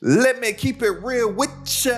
Let me keep it real with ya.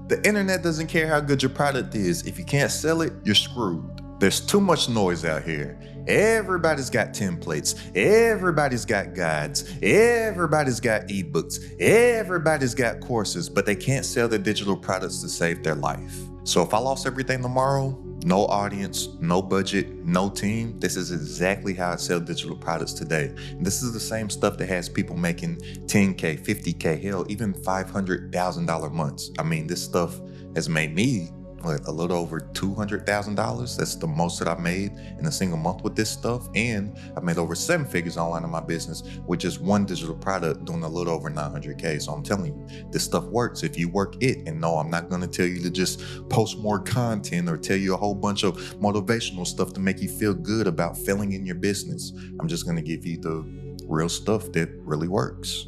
The internet doesn't care how good your product is. If you can't sell it, you're screwed. There's too much noise out here. Everybody's got templates. Everybody's got guides. Everybody's got ebooks. Everybody's got courses, but they can't sell their digital products to save their life. So if I lost everything tomorrow, no audience, no budget, no team, this is exactly how I sell digital products today. And this is the same stuff that has people making 10K, 50K, hell, even $500,000 months. I mean, this stuff has made me a little over $200,000. That's the most that I've made in a single month with this stuff. And I've made over 7 figures online in my business with just one digital product doing a little over 900K. So I'm telling you, this stuff works if you work it. And no, I'm not going to tell you to just post more content or tell you a whole bunch of motivational stuff to make you feel good about failing in your business. I'm just going to give you the real stuff that really works.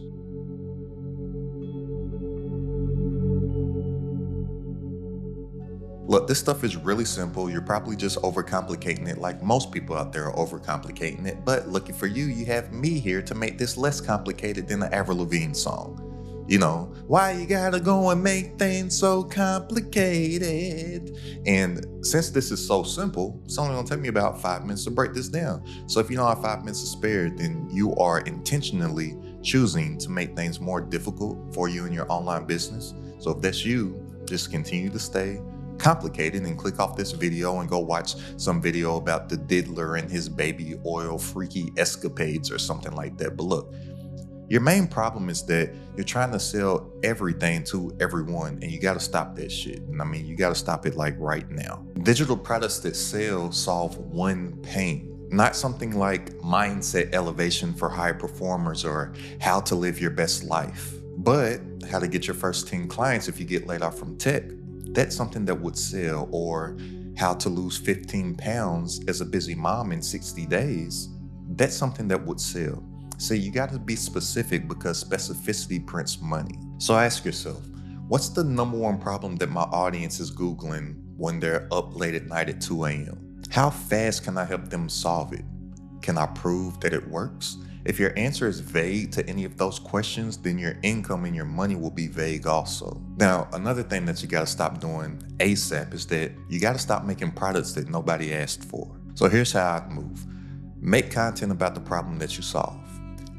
Look, this stuff is really simple. You're probably just overcomplicating it like most people out there are overcomplicating it. But lucky for you, you have me here to make this less complicated than the Avril Lavigne song. You know, why you gotta go and make things so complicated? And since this is so simple, it's only gonna take me about 5 minutes to break this down. So if you don't have 5 minutes to spare, then you are intentionally choosing to make things more difficult for you in your online business. So if that's you, just continue to stay complicated and click off this video and go watch some video about the diddler and his baby oil freaky escapades or something like that. But look, your main problem is that you're trying to sell everything to everyone, and you got to stop that shit. And I mean, you got to stop it like right now. Digital products that sell solve one pain, not something like mindset elevation for high performers or how to live your best life, but how to get your first 10 clients if you get laid off from tech. That's something that would sell. Or how to lose 15 pounds as a busy mom in 60 days. That's something that would sell. So you got to be specific because specificity prints money. So ask yourself, what's the number one problem that my audience is Googling when they're up late at night at 2 a.m.? How fast can I help them solve it? Can I prove that it works? If your answer is vague to any of those questions, then your income and your money will be vague also. Now, another thing that you gotta stop doing ASAP is that you gotta stop making products that nobody asked for. So here's how I move. Make content about the problem that you solve.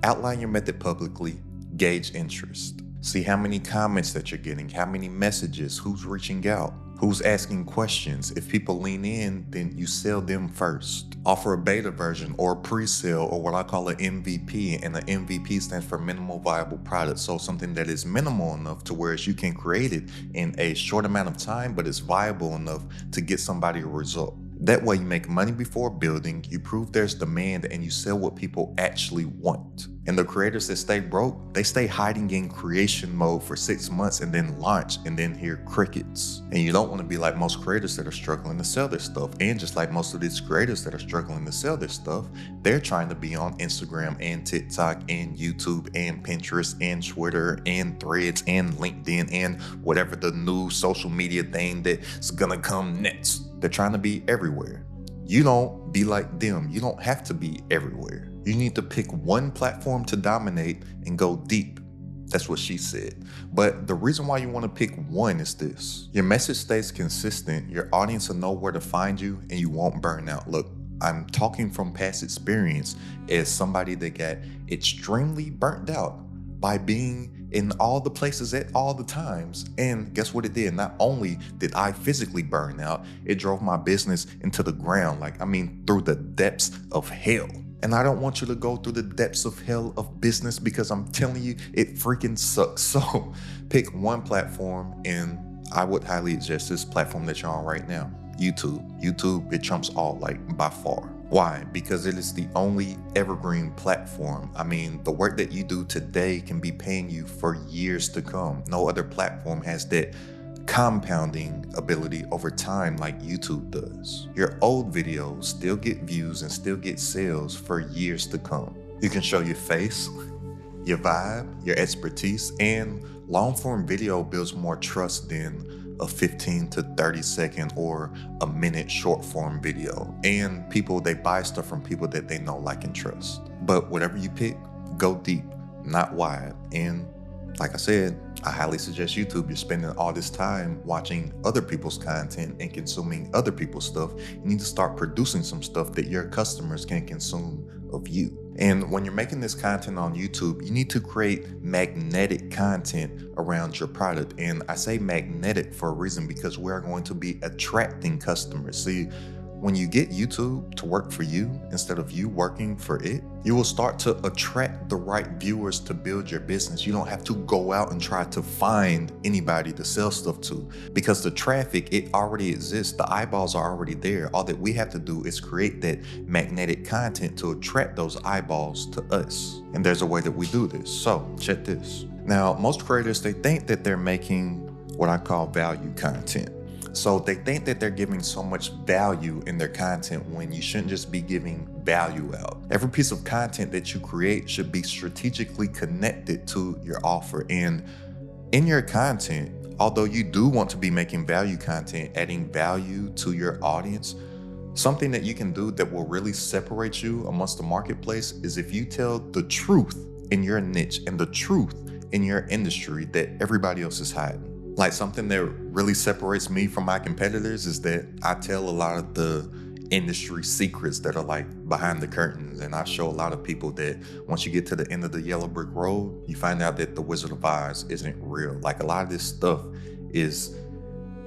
Outline your method publicly, gauge interest. See how many comments that you're getting, how many messages, who's reaching out, who's asking questions. If people lean in, then you sell them first. Offer a beta version or a pre-sale or what I call an MVP, and the MVP stands for minimal viable product. So something that is minimal enough to where you can create it in a short amount of time, but it's viable enough to get somebody a result. That way you make money before building, you prove there's demand, and you sell what people actually want. And the creators that stay broke, they stay hiding in creation mode for 6 months and then launch and then hear crickets. And you don't want to be like most creators that are struggling to sell their stuff. And just like most of these creators that are struggling to sell their stuff, they're trying to be on Instagram and TikTok and YouTube and Pinterest and Twitter and Threads and LinkedIn and whatever the new social media thing that's gonna come next. They're trying to be everywhere. You don't be like them. You don't have to be everywhere. You need to pick one platform to dominate and go deep. That's what she said. But the reason why you want to pick one is this. Your message stays consistent, your audience will know where to find you, and you won't burn out. Look, I'm talking from past experience as somebody that got extremely burnt out by being in all the places at all the times. And guess what it did? Not only did I physically burn out, it drove my business into the ground. Through the depths of hell. And I don't want you to go through the depths of hell of business because I'm telling you, it freaking sucks. So pick one platform, and I would highly suggest this platform that you're on right now, YouTube. YouTube, it trumps all, by far. Why? Because it is the only evergreen platform. The work that you do today can be paying you for years to come. No other platform has that compounding ability over time like YouTube does. Your old videos still get views and still get sales for years to come. You can show your face, your vibe, your expertise, and long-form video builds more trust than a 15 to 30 second or a minute short form video. And people, they buy stuff from people that they know, like, and trust. But whatever you pick, go deep, not wide. And Like I said, I highly suggest YouTube. You're spending all this time watching other people's content and consuming other people's stuff. You need to start producing some stuff that your customers can consume of you. And when you're making this content on YouTube, you need to create magnetic content around your product. And I say magnetic for a reason, because we're going to be attracting customers. See, when you get YouTube to work for you instead of you working for it, you will start to attract the right viewers to build your business. You don't have to go out and try to find anybody to sell stuff to, because the traffic, it already exists. The eyeballs are already there. All that we have to do is create that magnetic content to attract those eyeballs to us. And there's a way that we do this. So check this. Now, most creators, they think that they're making what I call value content. So they think that they're giving so much value in their content when you shouldn't just be giving value out. Every piece of content that you create should be strategically connected to your offer. And in your content, although you do want to be making value content, adding value to your audience, something that you can do that will really separate you amongst the marketplace is if you tell the truth in your niche and the truth in your industry that everybody else is hiding. Like, something that really separates me from my competitors is that I tell a lot of the industry secrets that are like behind the curtains. And I show a lot of people that once you get to the end of the yellow brick road, you find out that the Wizard of Oz isn't real. Like, a lot of this stuff is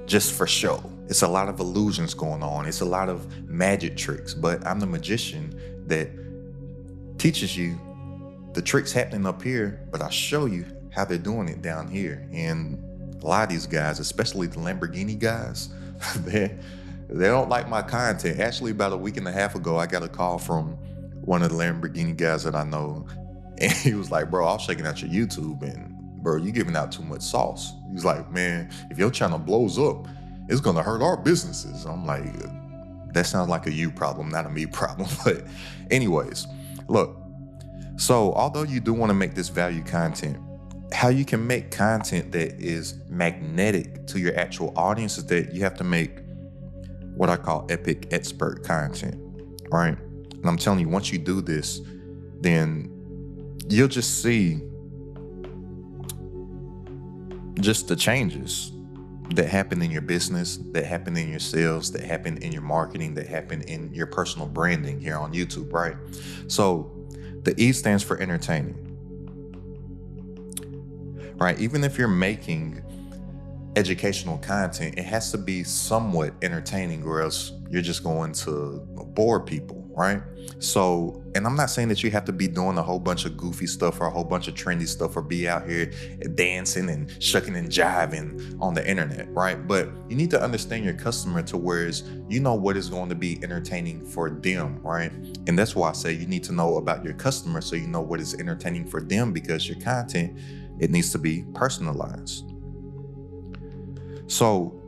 just for show. It's a lot of illusions going on. It's a lot of magic tricks, but I'm the magician that teaches you the tricks happening up here, but I show you how they're doing it down here. And a lot of these guys, especially the Lamborghini guys, they don't like my content. Actually, about a week and a half ago, I got a call from one of the Lamborghini guys that I know, and he was like, bro, I was checking out your YouTube, and bro, you giving out too much sauce. He's like, man, if your channel blows up, it's gonna hurt our businesses. I'm like, that sounds like a you problem, not a me problem. But anyways, look, so although you do want to make this value content, how you can make content that is magnetic to your actual audience is that you have to make what I call epic expert content, right? And I'm telling you, once you do this, then you'll just see just the changes that happen in your business, that happen in your sales, that happen in your marketing, that happen in your personal branding here on YouTube, right? So the E stands for entertaining. Right? Even if you're making educational content, it has to be somewhat entertaining, or else you're just going to bore people, right? So, and I'm not saying that you have to be doing a whole bunch of goofy stuff or a whole bunch of trendy stuff or be out here dancing and shucking and jiving on the internet, right? But you need to understand your customer to where you know what is going to be entertaining for them, right? And that's why I say you need to know about your customer so you know what is entertaining for them, because your content, it needs to be personalized. So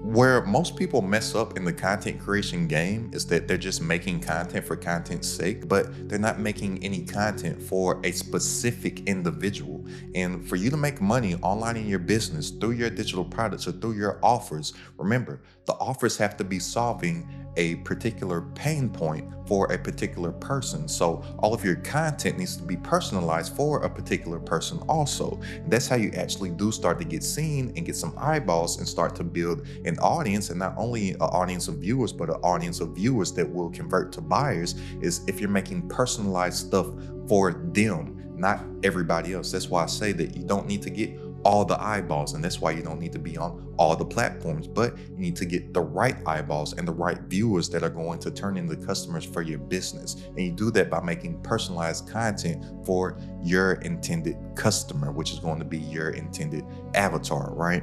where most people mess up in the content creation game is that they're just making content for content's sake, but they're not making any content for a specific individual. And for you to make money online in your business through your digital products or through your offers, remember, the offers have to be solving a particular pain point for a particular person. So all of your content needs to be personalized for a particular person also. That's how you actually do start to get seen and get some eyeballs and start to build an audience, and not only an audience of viewers, but an audience of viewers that will convert to buyers, is if you're making personalized stuff for them, not everybody else. That's why I say that you don't need to get all the eyeballs, and that's why you don't need to be on all the platforms, but you need to get the right eyeballs and the right viewers that are going to turn into customers for your business. And you do that by making personalized content for your intended customer, which is going to be your intended avatar, right?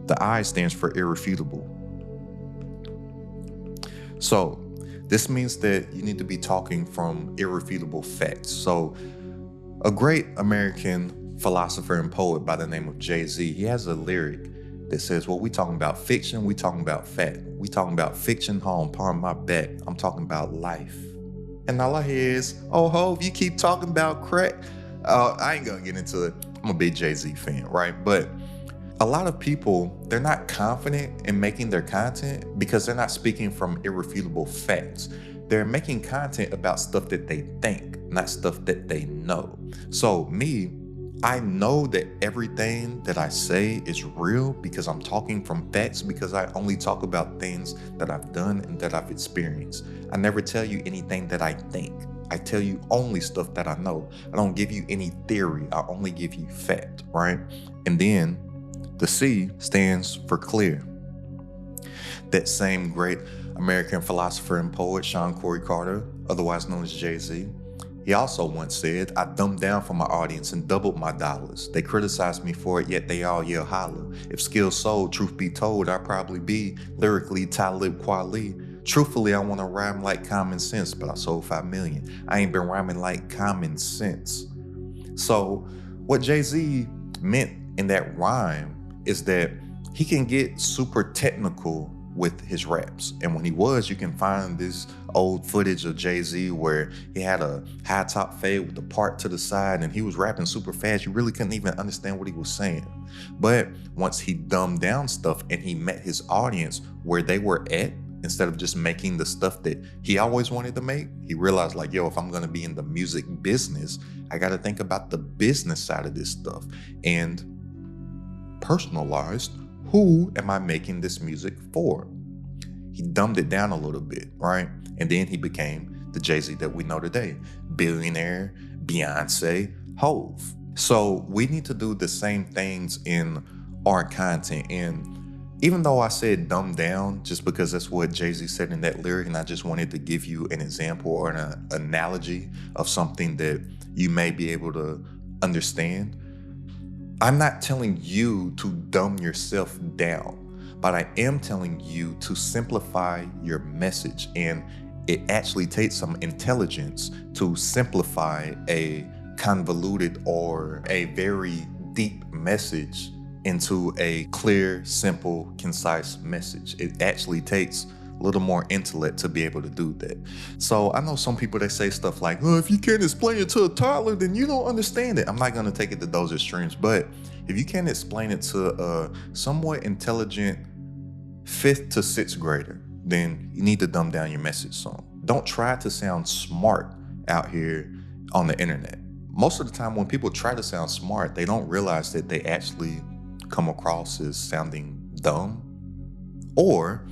The I stands for irrefutable. So this means that you need to be talking from irrefutable facts. So a great American philosopher and poet by the name of Jay-Z, he has a lyric that says, well, we talking about fiction, we talking about fact. We talking about fiction, home, upon my back. I'm talking about life. And all I hear is, oh, Hov, you keep talking about crack. I ain't gonna get into it. I'm a big Jay-Z fan, right? But a lot of people, they're not confident in making their content because they're not speaking from irrefutable facts. They're making content about stuff that they think, not stuff that they know. So me, I know that everything that I say is real because I'm talking from facts, because I only talk about things that I've done and that I've experienced. I never tell you anything that I think. I tell you only stuff that I know. I don't give you any theory. I only give you fact, right? And then the C stands for clear. That same great American philosopher and poet, Sean Corey Carter, otherwise known as Jay-Z, he also once said, I dumbed down for my audience and doubled my dollars. They criticized me for it, yet they all yell holla. If skills sold, truth be told, I'd probably be lyrically Talib Kweli. Truthfully, I want to rhyme like common sense, but I sold 5 million. I ain't been rhyming like common sense. So what Jay-Z meant in that rhyme is that he can get super technical with his raps. And when he was, you can find this old footage of Jay-Z where he had a high top fade with the part to the side and he was rapping super fast. You really couldn't even understand what he was saying. But once he dumbed down stuff and he met his audience where they were at, instead of just making the stuff that he always wanted to make, he realized like, yo, if I'm gonna be in the music business, I gotta think about the business side of this stuff and personalized. Who am I making this music for? He dumbed it down a little bit, right? And then he became the Jay-Z that we know today. Billionaire, Beyonce, Hove. So we need to do the same things in our content. And even though I said dumb down, just because that's what Jay-Z said in that lyric, and I just wanted to give you an example or an analogy of something that you may be able to understand, I'm not telling you to dumb yourself down, but I am telling you to simplify your message. And it actually takes some intelligence to simplify a convoluted or a very deep message into a clear, simple, concise message. It actually takes a little more intellect to be able to do that. So I know some people that say stuff like, oh, if you can't explain it to a toddler, then you don't understand it. I'm not gonna take it to those extremes, but if you can't explain it to a somewhat intelligent 5th to 6th grader, then you need to dumb down your message some. Don't try to sound smart out here on the internet. Most of the time when people try to sound smart, they don't realize that they actually come across as sounding dumb, or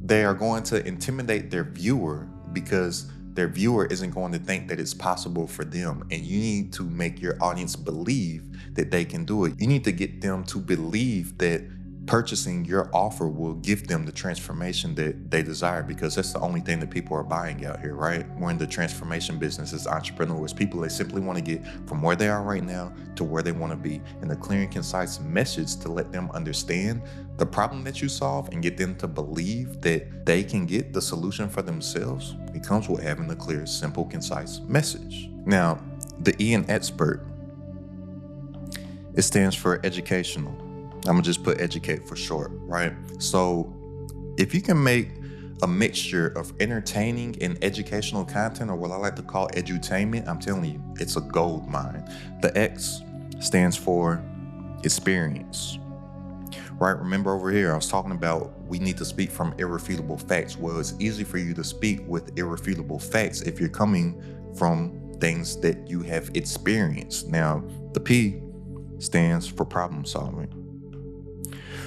they are going to intimidate their viewer because their viewer isn't going to think that it's possible for them. And you need to make your audience believe that they can do it. You need to get them to believe that purchasing your offer will give them the transformation that they desire, because that's the only thing that people are buying out here, right? We're in the transformation business as entrepreneurs. People, they simply want to get from where they are right now to where they want to be, and a clear and concise message to let them understand the problem that you solve and get them to believe that they can get the solution for themselves. It comes with having a clear, simple, concise message. Now, the E in expert, it stands for educational. I'm gonna just put educate for short, right? So if you can make a mixture of entertaining and educational content, or what I like to call edutainment, I'm telling you, it's a gold mine. The X stands for experience, right? Remember over here, I was talking about we need to speak from irrefutable facts. Well, it's easy for you to speak with irrefutable facts if you're coming from things that you have experienced. Now, the P stands for problem solving.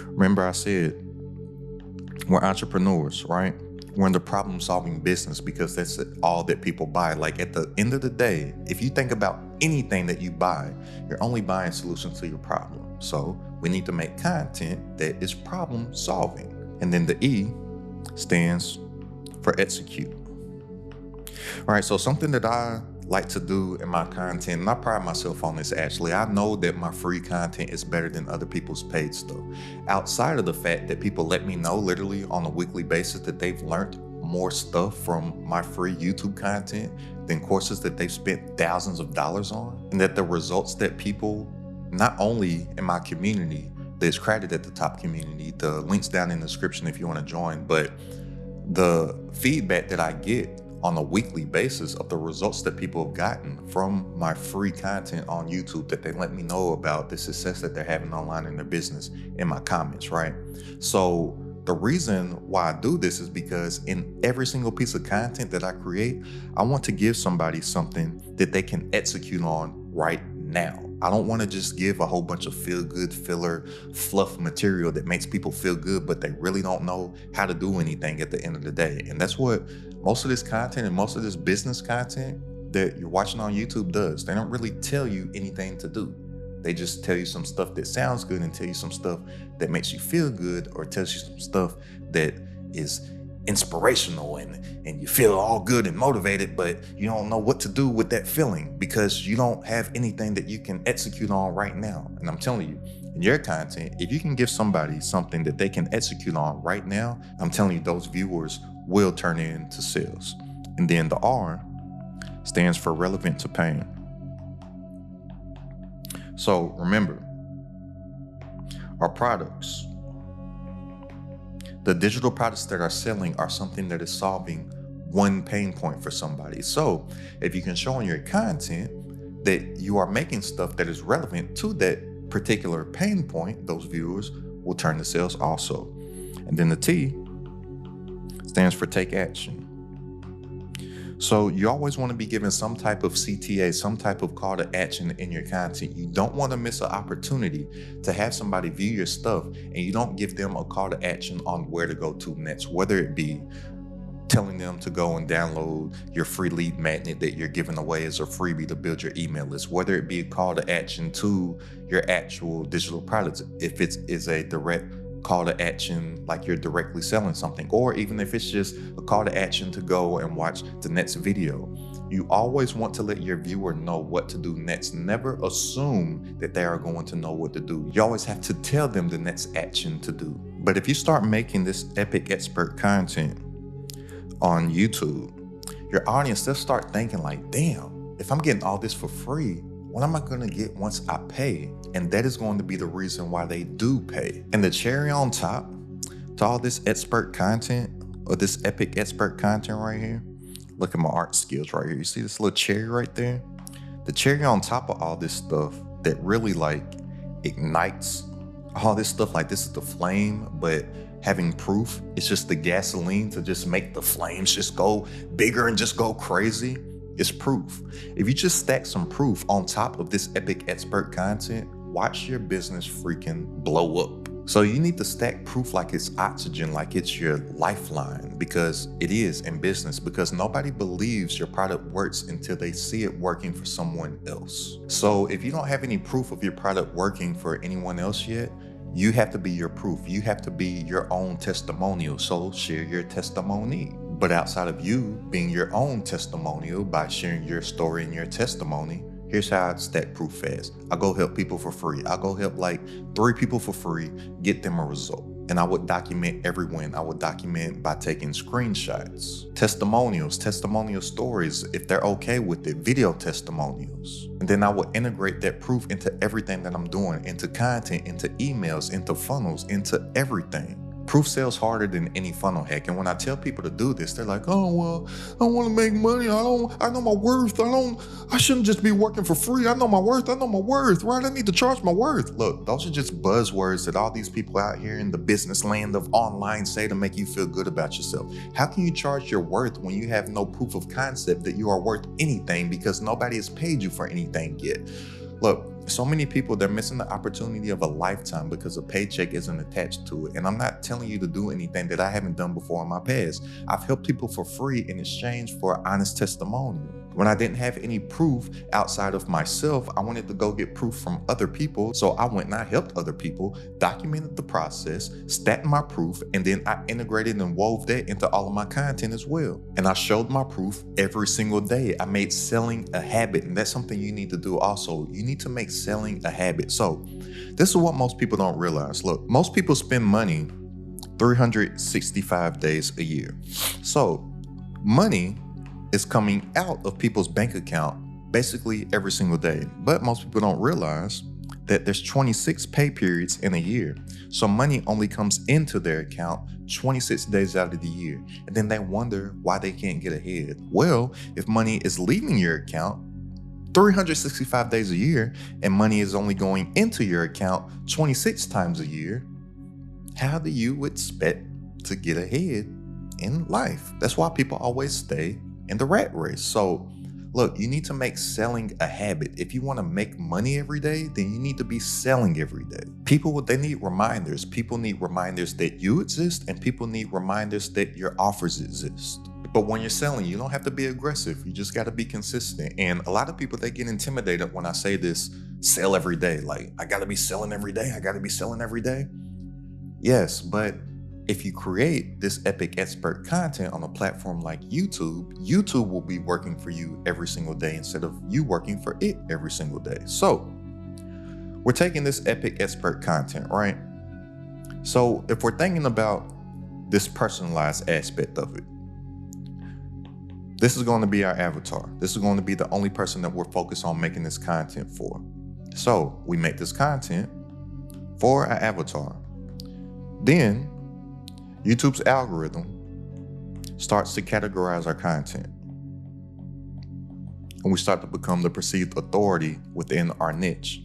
Remember I said, we're entrepreneurs, right? We're in the problem solving business because that's all that people buy. Like at the end of the day, if you think about anything that you buy, you're only buying solutions to your problem. So we need to make content that is problem solving. And then the E stands for execute. All right, so something that I like to do in my content, and I pride myself on this actually, I know that my free content is better than other people's paid stuff. Outside of the fact that people let me know literally on a weekly basis that they've learned more stuff from my free YouTube content than courses that they've spent thousands of dollars on, and that the results that people, not only in my community, there's credit at the top community, the link's down in the description if you want to join, but the feedback that I get on a weekly basis of the results that people have gotten from my free content on YouTube, that they let me know about the success that they're having online in their business in my comments, right? So the reason why I do this is because in every single piece of content that I create, I want to give somebody something that they can execute on right now. I don't want to just give a whole bunch of feel good filler fluff material that makes people feel good, but they really don't know how to do anything at the end of the day. And that's what most of this content and most of this business content that you're watching on YouTube does. They don't really tell you anything to do. They just tell you some stuff that sounds good and tell you some stuff that makes you feel good, or tells you some stuff that is inspirational and you feel all good and motivated, but you don't know what to do with that feeling because you don't have anything that you can execute on right now. And I'm telling you, in your content, if you can give somebody something that they can execute on right now, I'm telling you, those viewers will turn into sales. And then the R stands for relevant to pain. So remember, our products, the digital products that are selling, are something that is solving one pain point for somebody. So if you can show in your content that you are making stuff that is relevant to that particular pain point, those viewers will turn to sales also. And then the T stands for take action. So you always want to be given some type of CTA, some type of call to action in your content. You don't want to miss an opportunity to have somebody view your stuff and you don't give them a call to action on where to go to next, whether it be telling them to go and download your free lead magnet that you're giving away as a freebie to build your email list, whether it be a call to action to your actual digital products, if it is a direct call to action like you're directly selling something, or even if it's just a call to action to go and watch the next video. You always want to let your viewer know what to do next. Never assume that they are going to know what to do. You always have to tell them the next action to do. But if you start making this epic expert content on YouTube, your audience, they'll start thinking like, damn, if I'm getting all this for free, what am I going to get once I pay? And that is going to be the reason why they do pay. And the cherry on top to all this expert content, or this epic expert content right here, look at my art skills right here. You see this little cherry right there? The cherry on top of all this stuff that really like ignites all this stuff, like this is the flame, but having proof, it's just the gasoline to just make the flames just go bigger and just go crazy. It's proof. If you just stack some proof on top of this epic expert content, watch your business freaking blow up. So you need to stack proof like it's oxygen, like it's your lifeline, because it is in business, because nobody believes your product works until they see it working for someone else. So if you don't have any proof of your product working for anyone else yet, you have to be your proof. You have to be your own testimonial. So share your testimony. But outside of you being your own testimonial by sharing your story and your testimony, here's how I stack proof fast. I go help people for free. I go help like 3 people for free, get them a result. And I would document every win. I would document by taking screenshots, testimonials, testimonial stories, if they're okay with it, video testimonials. And then I would integrate that proof into everything that I'm doing, into content, into emails, into funnels, into everything. Proof sells harder than any funnel hack. And when I tell people to do this, they're like, oh, well, I want to make money. I know my worth. I shouldn't just be working for free. I know my worth, right? I need to charge my worth. Look, those are just buzzwords that all these people out here in the business land of online say to make you feel good about yourself. How can you charge your worth when you have no proof of concept that you are worth anything, because nobody has paid you for anything yet? Look, so many people, they're missing the opportunity of a lifetime because a paycheck isn't attached to it. And I'm not telling you to do anything that I haven't done before in my past. I've helped people for free in exchange for honest testimonial. When I didn't have any proof outside of myself, I wanted to go get proof from other people. So I went and I helped other people, documented the process, stacked my proof, and then I integrated and wove that into all of my content as well. And I showed my proof every single day. I made selling a habit, and that's something you need to do also. You need to make selling a habit. So this is what most people don't realize. Look, most people spend money 365 days a year. So money is coming out of people's bank account basically every single day. But most people don't realize that there's 26 pay periods in a year. So money only comes into their account 26 days out of the year. And then they wonder why they can't get ahead. Well, if money is leaving your account 365 days a year and money is only going into your account 26 times a year, how do you expect to get ahead in life? That's why people always stay in the rat race. So Look, you need to make selling a habit. If you want to make money every day, then you need to be selling every day. People, they need reminders. People need reminders that you exist, and people need reminders that your offers exist. But when you're selling, you don't have to be aggressive. You just got to be consistent. And a lot of people, they get intimidated when I say this, sell every day. Like, I got to be selling every day. I got to be selling every day. Yes, but if you create this epic expert content on a platform like YouTube, YouTube will be working for you every single day instead of you working for it every single day. So we're taking this epic expert content, right? So if we're thinking about this personalized aspect of it, this is going to be our avatar. This is going to be the only person that we're focused on making this content for. So we make this content for our avatar. Then YouTube's algorithm starts to categorize our content. And we start to become the perceived authority within our niche.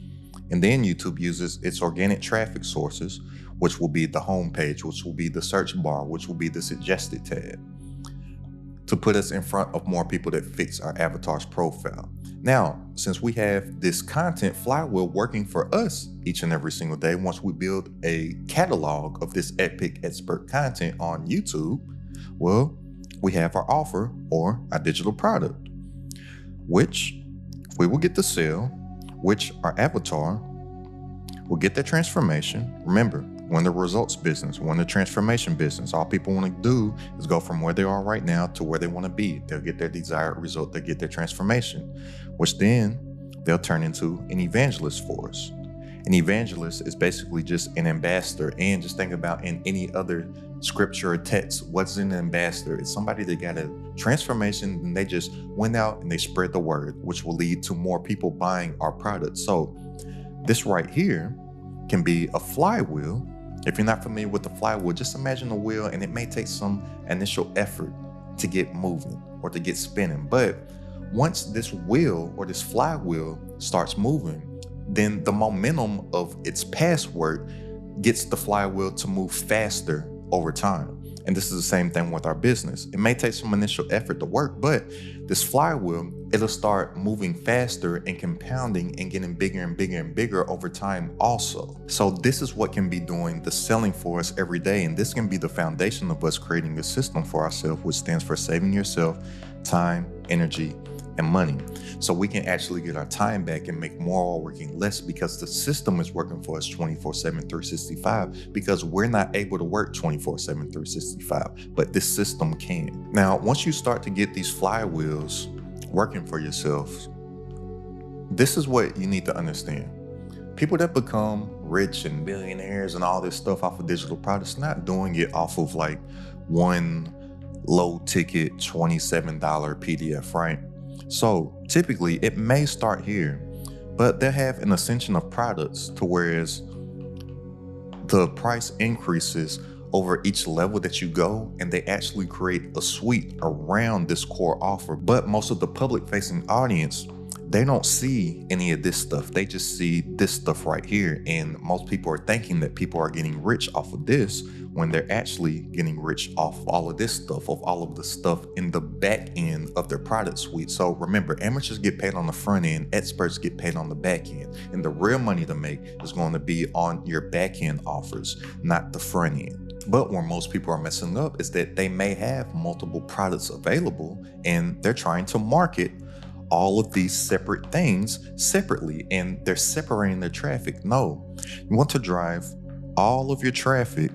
And then YouTube uses its organic traffic sources, which will be the homepage, which will be the search bar, which will be the suggested tab, to put us in front of more people that fits our avatar's profile. Now, since we have this content flywheel working for us each and every single day, once we build a catalog of this epic expert content on YouTube, well, we have our offer or our digital product, which we will get to sell, which our avatar will get their transformation. Remember, we're in the results business, we're in the transformation business. All people want to do is go from where they are right now to where they want to be. They'll get their desired result, they'll get their transformation, which then they'll turn into an evangelist for us. An evangelist is basically just an ambassador. And just think about in any other scripture or text, what's an ambassador? It's somebody that got a transformation and they just went out and they spread the word, which will lead to more people buying our product. So this right here can be a flywheel. If you're not familiar with the flywheel, just imagine a wheel, and it may take some initial effort to get moving or to get spinning. But once this wheel or this flywheel starts moving, then the momentum of its past work gets the flywheel to move faster over time. And this is the same thing with our business. It may take some initial effort to work, but this flywheel, it'll start moving faster and compounding and getting bigger and bigger and bigger over time also. So this is what can be doing the selling for us every day. And this can be the foundation of us creating a system for ourselves, which stands for saving yourself time, energy, and money. So we can actually get our time back and make more while working less, because the system is working for us 24/7, 365, because we're not able to work 24/7, 365, but this system can. Now, once you start to get these flywheels working for yourself, this is what you need to understand. People that become rich and billionaires and all this stuff off of digital products, not doing it off of like one low ticket $27 PDF, right? So typically it may start here, but they have an ascension of products to whereas the price increases over each level that you go, and they actually create a suite around this core offer. But most of the public facing audience, they don't see any of this stuff. They just see this stuff right here. And most people are thinking that people are getting rich off of this when they're actually getting rich off of all of this stuff, of all of the stuff in the back end of their product suite. So remember, amateurs get paid on the front end, experts get paid on the back end. And the real money to make is going to be on your back end offers, not the front end. But where most people are messing up is that they may have multiple products available and they're trying to market all of these separate things separately, and they're separating their traffic. No, you want to drive all of your traffic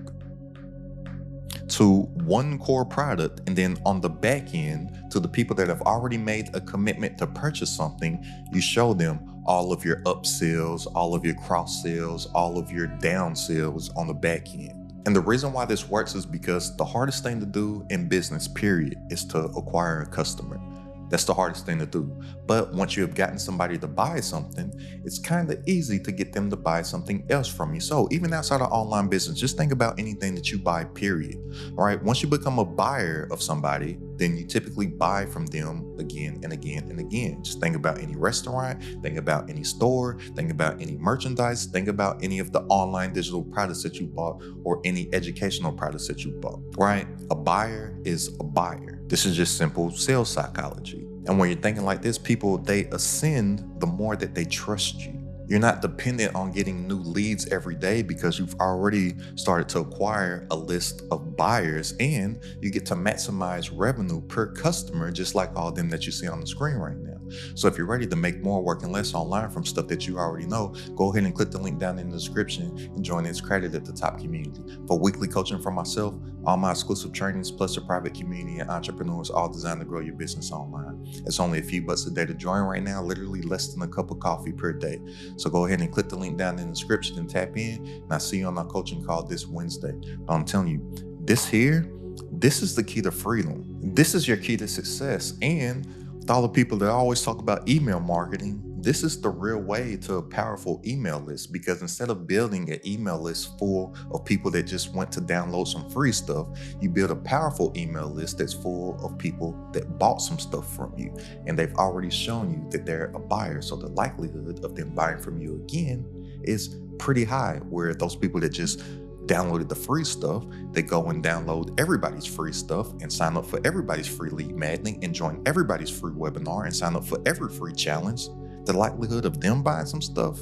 to one core product, and then on the back end, to the people that have already made a commitment to purchase something, you show them all of your upsells, all of your cross sales, all of your down sales on the back end. And the reason why this works is because the hardest thing to do in business, period, is to acquire a customer. That's the hardest thing to do. But once you have gotten somebody to buy something, it's kind of easy to get them to buy something else from you. So even outside of online business, just think about anything that you buy, period. All right. Once you become a buyer of somebody, then you typically buy from them again and again and again. Just think about any restaurant, think about any store, think about any merchandise, think about any of the online digital products that you bought or any educational products that you bought, right? A buyer is a buyer. This is just simple sales psychology. And when you're thinking like this, people, they ascend the more that they trust you. You're not dependent on getting new leads every day because you've already started to acquire a list of buyers, and you get to maximize revenue per customer, just like all them that you see on the screen right now. So if you're ready to make more working less online from stuff that you already know, go ahead and click the link down in the description and join It's Credit at the Top community. For weekly coaching from myself, all my exclusive trainings, plus a private community and entrepreneurs, all designed to grow your business online. It's only a few bucks a day to join right now, literally less than a cup of coffee per day. So go ahead and click the link down in the description and tap in, and I'll see you on my coaching call this Wednesday. But I'm telling you, this is the key to freedom. This is your key to success. And with all the people that always talk about email marketing, this is the real way to a powerful email list, because instead of building an email list full of people that just want to download some free stuff, you build a powerful email list that's full of people that bought some stuff from you, and they've already shown you that they're a buyer. So the likelihood of them buying from you again is pretty high, where those people that just downloaded the free stuff, they go and download everybody's free stuff and sign up for everybody's free lead magnet and join everybody's free webinar and sign up for every free challenge. The likelihood of them buying some stuff,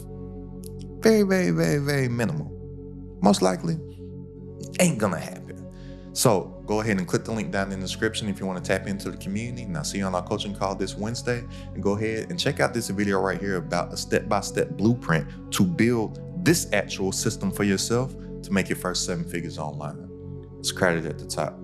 very, very, very, very minimal. Most likely ain't gonna happen. So go ahead and click the link down in the description if you want to tap into the community. And I'll see you on our coaching call this Wednesday. And go ahead and check out this video right here about a step-by-step blueprint to build this actual system for yourself to make your first 7 figures online. It's Credit at the Top.